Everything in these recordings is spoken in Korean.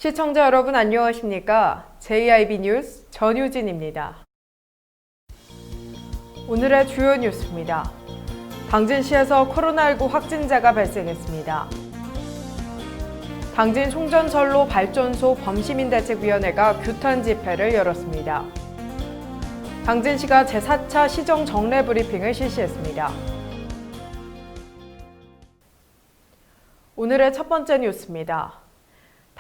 시청자 여러분 안녕하십니까? JIB 뉴스 전유진입니다. 오늘의 주요 뉴스입니다. 당진시에서 코로나19 확진자가 발생했습니다. 당진 송전선로 발전소 범시민대책위원회가 규탄 집회를 열었습니다. 당진시가 제4차 시정 정례 브리핑을 실시했습니다. 오늘의 첫 번째 뉴스입니다.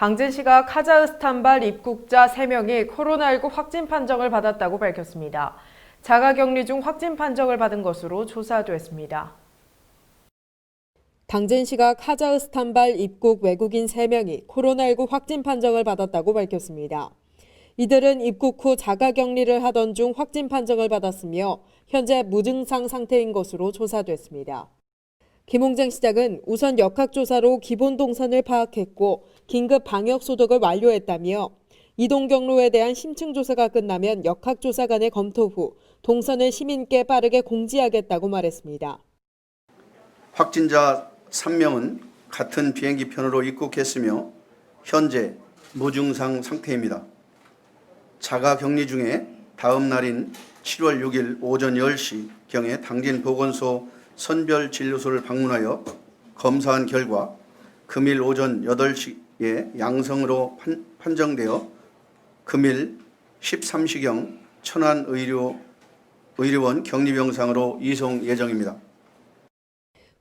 당진시가 카자흐스탄발 입국자 3명이 코로나19 확진 판정을 받았다고 밝혔습니다. 자가격리 중 확진 판정을 받은 것으로 조사됐습니다. 당진시가 카자흐스탄발 입국 외국인 3명이 코로나19 확진 판정을 받았다고 밝혔습니다. 이들은 입국 후 자가격리를 하던 중 확진 판정을 받았으며 현재 무증상 상태인 것으로 조사됐습니다. 김홍장 시장은 우선 역학조사로 기본 동선을 파악했고 긴급 방역 소독을 완료했다며 이동 경로에 대한 심층 조사가 끝나면 역학조사 간의 검토 후 동선을 시민께 빠르게 공지하겠다고 말했습니다. 확진자 3명은 같은 비행기 편으로 입국했으며 현재 무증상 상태입니다. 자가격리 중에 다음 날인 7월 6일 오전 10시경에 당진 보건소 선별진료소를 방문하여 검사한 결과 금일 오전 8시에 양성으로 판정되어 금일 13시경 천안의료원 격리병상으로 이송 예정입니다.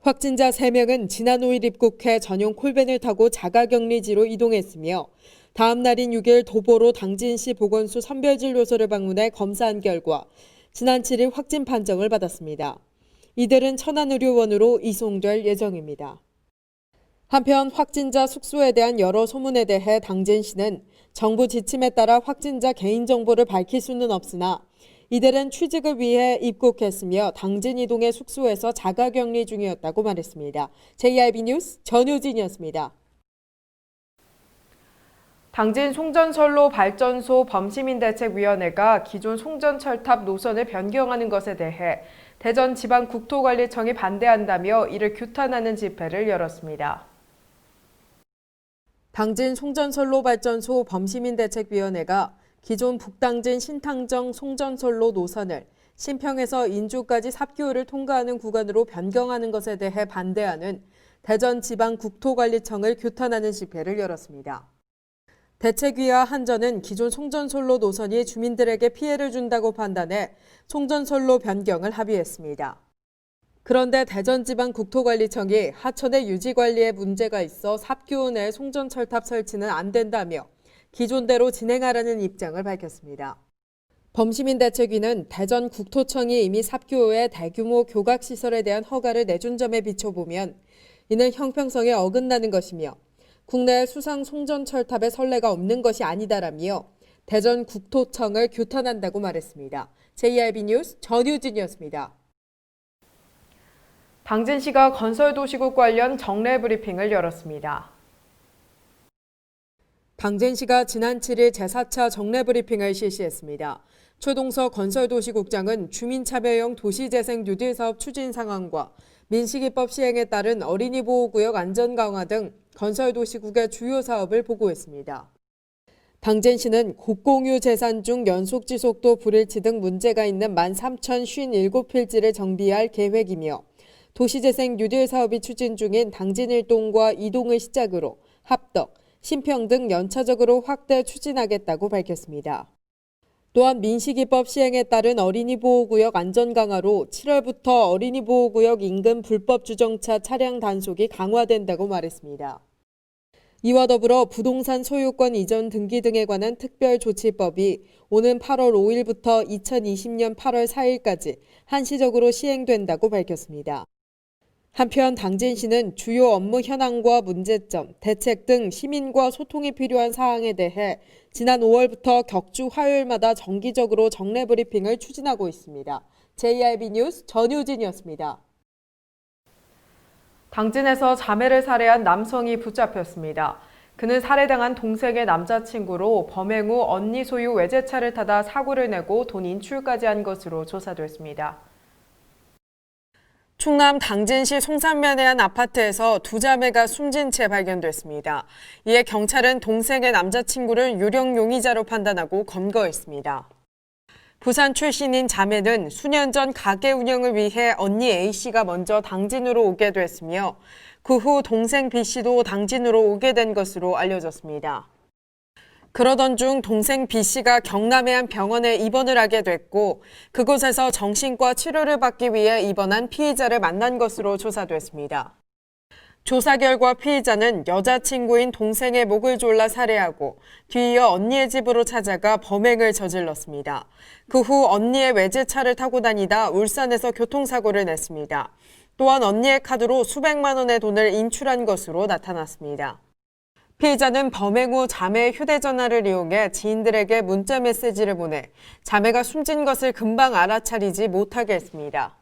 확진자 3명은 지난 5일 입국해 전용 콜밴을 타고 자가격리지로 이동했으며 다음 날인 6일 도보로 당진시 보건소 선별진료소를 방문해 검사한 결과 지난 7일 확진 판정을 받았습니다. 이들은 천안의료원으로 이송될 예정입니다. 한편 확진자 숙소에 대한 여러 소문에 대해 당진시는 정부 지침에 따라 확진자 개인정보를 밝힐 수는 없으나 이들은 취직을 위해 입국했으며 당진 이동의 숙소에서 자가격리 중이었다고 말했습니다. JIB 뉴스 전효진이었습니다. 당진 송전선로 발전소 범시민대책위원회가 기존 송전철탑 노선을 변경하는 것에 대해 대전지방국토관리청이 반대한다며 이를 규탄하는 집회를 열었습니다. 당진 송전선로 발전소 범시민대책위원회가 기존 북당진 신탕정 송전선로 노선을 신평에서 인주까지 삽교를 통과하는 구간으로 변경하는 것에 대해 반대하는 대전지방국토관리청을 규탄하는 집회를 열었습니다. 대책위와 한전은 기존 송전선로 노선이 주민들에게 피해를 준다고 판단해 송전선로 변경을 합의했습니다. 그런데 대전지방국토관리청이 하천의 유지관리에 문제가 있어 삽교 내 송전철탑 설치는 안 된다며 기존대로 진행하라는 입장을 밝혔습니다. 범시민대책위는 대전국토청이 이미 삽교에 대규모 교각시설에 대한 허가를 내준 점에 비춰보면 이는 형평성에 어긋나는 것이며 국내 수상 송전철탑의 선례가 없는 것이 아니다라며 대전국토청을 규탄한다고 말했습니다. JIB 뉴스 전유진이었습니다. 당진시가 건설도시국 관련 정례 브리핑을 열었습니다. 당진시가 지난 7일 제4차 정례 브리핑을 실시했습니다. 최동석 건설도시국장은 주민참여형 도시재생 뉴딜 사업 추진 상황과 민식이법 시행에 따른 어린이 보호구역 안전 강화 등 건설도시국의 주요 사업을 보고했습니다. 당진시는 국공유 재산 중 연속 지속도 불일치 등 문제가 있는 13,057필지를 정비할 계획이며 도시재생 뉴딜 사업이 추진 중인 당진 1동과 2동을 시작으로 합덕, 신평 등 연차적으로 확대 추진하겠다고 밝혔습니다. 또한 민식이법 시행에 따른 어린이 보호구역 안전 강화로 7월부터 어린이 보호구역 인근 불법 주정차 차량 단속이 강화된다고 말했습니다. 이와 더불어 부동산 소유권 이전 등기 등에 관한 특별조치법이 오는 8월 5일부터 2020년 8월 4일까지 한시적으로 시행된다고 밝혔습니다. 한편 당진시는 주요 업무 현황과 문제점, 대책 등 시민과 소통이 필요한 사항에 대해 지난 5월부터 격주 화요일마다 정기적으로 정례 브리핑을 추진하고 있습니다. JIB 뉴스 전유진이었습니다. 당진에서 자매를 살해한 남성이 붙잡혔습니다. 그는 살해당한 동생의 남자친구로 범행 후 언니 소유 외제차를 타다 사고를 내고 돈 인출까지 한 것으로 조사됐습니다. 충남 당진시 송산면의 한 아파트에서 두 자매가 숨진 채 발견됐습니다. 이에 경찰은 동생의 남자친구를 유령 용의자로 판단하고 검거했습니다. 부산 출신인 자매는 수년 전 가게 운영을 위해 언니 A씨가 먼저 당진으로 오게 됐으며 그 후 동생 B씨도 당진으로 오게 된 것으로 알려졌습니다. 그러던 중 동생 B씨가 경남의 한 병원에 입원을 하게 됐고 그곳에서 정신과 치료를 받기 위해 입원한 피의자를 만난 것으로 조사됐습니다. 조사 결과 피의자는 여자친구인 동생의 목을 졸라 살해하고 뒤이어 언니의 집으로 찾아가 범행을 저질렀습니다. 그 후 언니의 외제차를 타고 다니다 울산에서 교통사고를 냈습니다. 또한 언니의 카드로 수백만 원의 돈을 인출한 것으로 나타났습니다. 피의자는 범행 후 자매의 휴대전화를 이용해 지인들에게 문자 메시지를 보내 자매가 숨진 것을 금방 알아차리지 못하게 했습니다.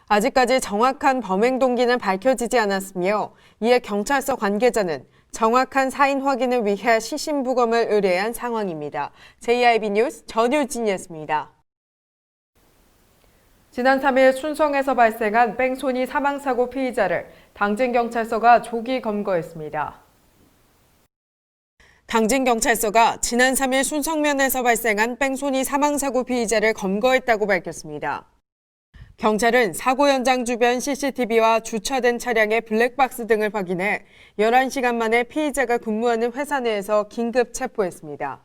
아직까지 정확한 범행 동기는 밝혀지지 않았으며 이에 경찰서 관계자는 정확한 사인 확인을 위해 시신부검을 의뢰한 상황입니다. JIB 뉴스 전유진이었습니다. 지난 3일 순성에서 발생한 뺑소니 사망사고 피의자를 당진경찰서가 조기 검거했습니다. 당진경찰서가 지난 3일 순성면에서 발생한 뺑소니 사망사고 피의자를 검거했다고 밝혔습니다. 경찰은 사고 현장 주변 CCTV와 주차된 차량의 블랙박스 등을 확인해 11시간 만에 피의자가 근무하는 회사 내에서 긴급 체포했습니다.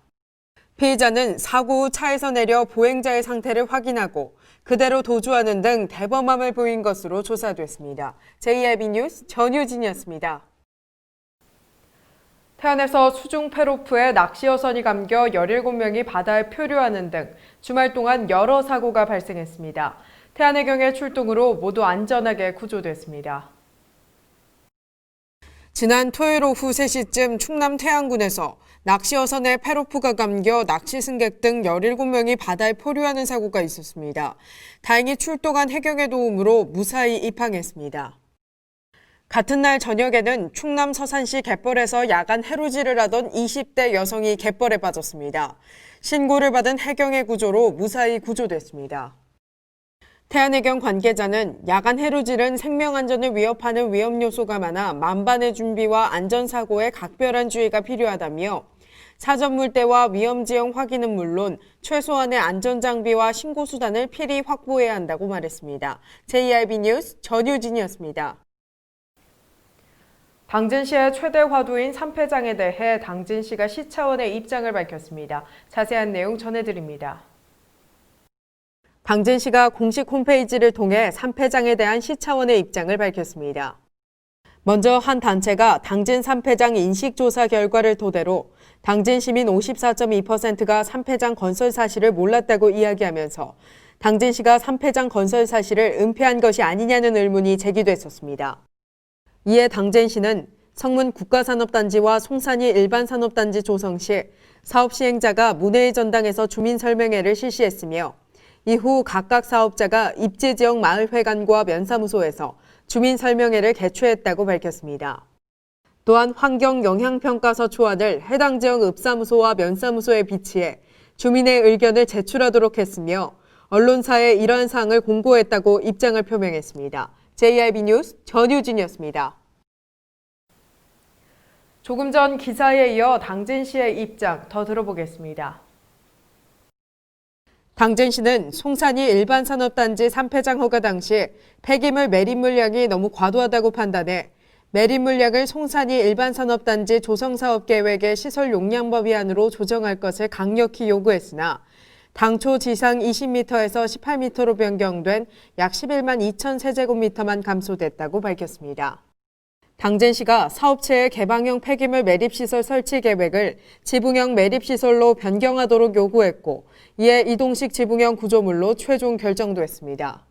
피의자는 사고 후 차에서 내려 보행자의 상태를 확인하고 그대로 도주하는 등 대범함을 보인 것으로 조사됐습니다. JIB 뉴스 전유진이었습니다. 태안에서 수중 패로프에 낚시어선이 감겨 17명이 바다에 표류하는 등 주말 동안 여러 사고가 발생했습니다. 태안해경의 출동으로 모두 안전하게 구조됐습니다. 지난 토요일 오후 3시쯤 충남 태안군에서 낚시어선에 패로프가 감겨 낚시 승객 등 17명이 바다에 포류하는 사고가 있었습니다. 다행히 출동한 해경의 도움으로 무사히 입항했습니다. 같은 날 저녁에는 충남 서산시 갯벌에서 야간 해루질을 하던 20대 여성이 갯벌에 빠졌습니다. 신고를 받은 해경의 구조로 무사히 구조됐습니다. 태안해경 관계자는 야간 해루질은 생명 안전을 위협하는 위험 요소가 많아 만반의 준비와 안전사고에 각별한 주의가 필요하다며 사전 물때와 위험 지형 확인은 물론 최소한의 안전장비와 신고수단을 필히 확보해야 한다고 말했습니다. JIB 뉴스 전유진이었습니다. 당진시의 최대 화두인 산패장에 대해 당진시가 시 차원의 입장을 밝혔습니다. 자세한 내용 전해드립니다. 당진시가 공식 홈페이지를 통해 산패장에 대한 시 차원의 입장을 밝혔습니다. 먼저 한 단체가 당진 산패장 인식조사 결과를 토대로 당진 시민 54.2%가 산패장 건설 사실을 몰랐다고 이야기하면서 당진시가 산패장 건설 사실을 은폐한 것이 아니냐는 의문이 제기됐었습니다. 이에 당진시는 성문 국가산업단지와 송산이 일반산업단지 조성 시 사업 시행자가 문회의 전당에서 주민설명회를 실시했으며 이후 각각 사업자가 입지지역 마을회관과 면사무소에서 주민설명회를 개최했다고 밝혔습니다. 또한 환경영향평가서 초안을 해당 지역 읍사무소와 면사무소에 비치해 주민의 의견을 제출하도록 했으며 언론사에 이러한 사항을 공고했다고 입장을 표명했습니다. JIB 뉴스 전유진이었습니다. 조금 전 기사에 이어 당진시의 입장 더 들어보겠습니다. 당진시는 송산이 일반산업단지 산패장 허가 당시 폐기물 매립 물량이 너무 과도하다고 판단해 매립 물량을 송산이 일반산업단지 조성사업계획의 시설 용량법 위반으로 조정할 것을 강력히 요구했으나 당초 지상 20m에서 18m로 변경된 약 11만 2천 세제곱미터만 감소됐다고 밝혔습니다. 당진시가 사업체의 개방형 폐기물 매립시설 설치 계획을 지붕형 매립시설로 변경하도록 요구했고 이에 이동식 지붕형 구조물로 최종 결정됐습니다.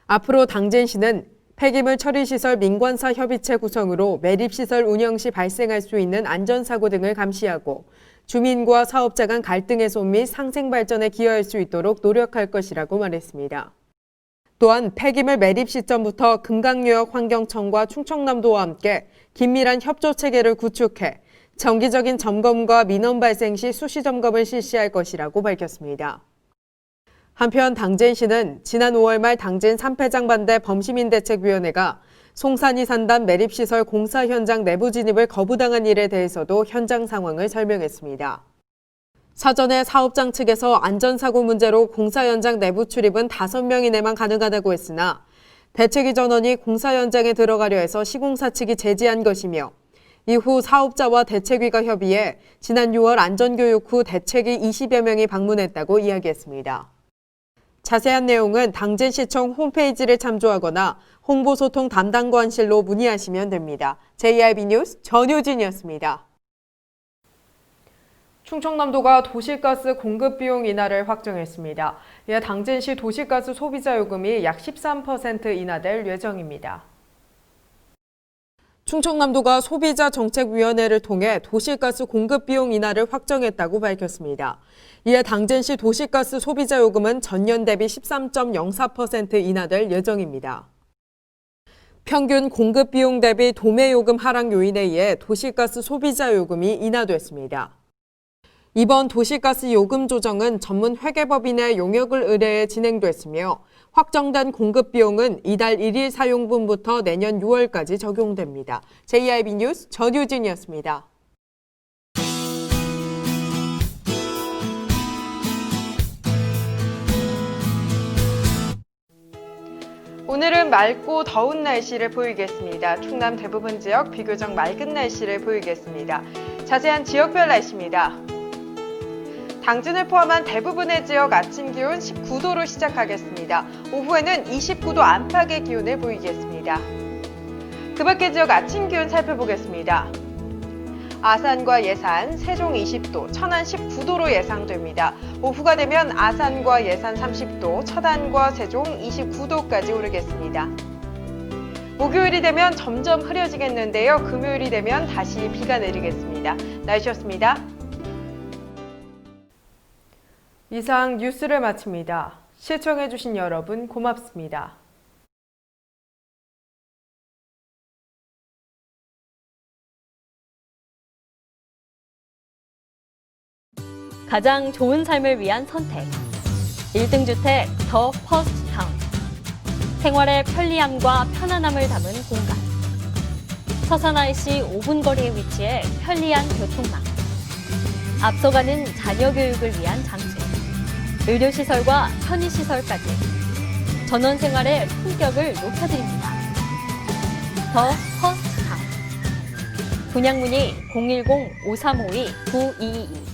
앞으로 당진시는 폐기물 처리시설 민관사 협의체 구성으로 매립시설 운영 시 발생할 수 있는 안전사고 등을 감시하고 주민과 사업자 간 갈등 해소 및 상생 발전에 기여할 수 있도록 노력할 것이라고 말했습니다. 또한 폐기물 매립 시점부터 금강유역 환경청과 충청남도와 함께 긴밀한 협조 체계를 구축해 정기적인 점검과 민원 발생 시 수시 점검을 실시할 것이라고 밝혔습니다. 한편 당진시는 지난 5월 말 당진 산패장반대 범시민대책위원회가 송산이 산단 매립시설 공사 현장 내부 진입을 거부당한 일에 대해서도 현장 상황을 설명했습니다. 사전에 사업장 측에서 안전사고 문제로 공사 현장 내부 출입은 5명 이내만 가능하다고 했으나 대책위 전원이 공사 현장에 들어가려 해서 시공사 측이 제지한 것이며 이후 사업자와 대책위가 협의해 지난 6월 안전교육 후 대책위 20여 명이 방문했다고 이야기했습니다. 자세한 내용은 당진시청 홈페이지를 참조하거나 홍보소통 담당관실로 문의하시면 됩니다. JRB 뉴스 전효진이었습니다. 충청남도가 도시가스 공급 비용 인하를 확정했습니다. 이에 당진시 도시가스 소비자 요금이 약 13% 인하될 예정입니다. 충청남도가 소비자정책위원회를 통해 도시가스 공급 비용 인하를 확정했다고 밝혔습니다. 이에 당진시 도시가스 소비자 요금은 전년 대비 13.04% 인하될 예정입니다. 평균 공급 비용 대비 도매 요금 하락 요인에 의해 도시가스 소비자 요금이 인하됐습니다. 이번 도시가스 요금 조정은 전문 회계법인의 용역을 의뢰해 진행됐으며 확정된 공급 비용은 이달 1일 사용분부터 내년 6월까지 적용됩니다. JRB 뉴스 전효진이었습니다. 오늘은 맑고 더운 날씨를 보이겠습니다. 충남 대부분 지역 비교적 맑은 날씨를 보이겠습니다. 자세한 지역별 날씨입니다. 당진을 포함한 대부분의 지역 아침 기온 19도로 시작하겠습니다. 오후에는 29도 안팎의 기온을 보이겠습니다. 그 밖의 지역 아침 기온 살펴보겠습니다. 아산과 예산, 세종 20도, 천안 19도로 예상됩니다. 오후가 되면 아산과 예산 30도, 천안과 세종 29도까지 오르겠습니다. 목요일이 되면 점점 흐려지겠는데요. 금요일이 되면 다시 비가 내리겠습니다. 날씨였습니다. 이상 뉴스를 마칩니다. 시청해주신 여러분 고맙습니다. 가장 좋은 삶을 위한 선택. 1등 주택 더 퍼스트 타운. 생활의 편리함과 편안함을 담은 공간. 서산 IC 5분 거리에 위치해 편리한 교통망. 앞서가는 자녀 교육을 위한 장치. 의료시설과 편의시설까지 전원 생활의 품격을 높여드립니다. 더 퍼스트 타운. 분양 문의 010-5352-9222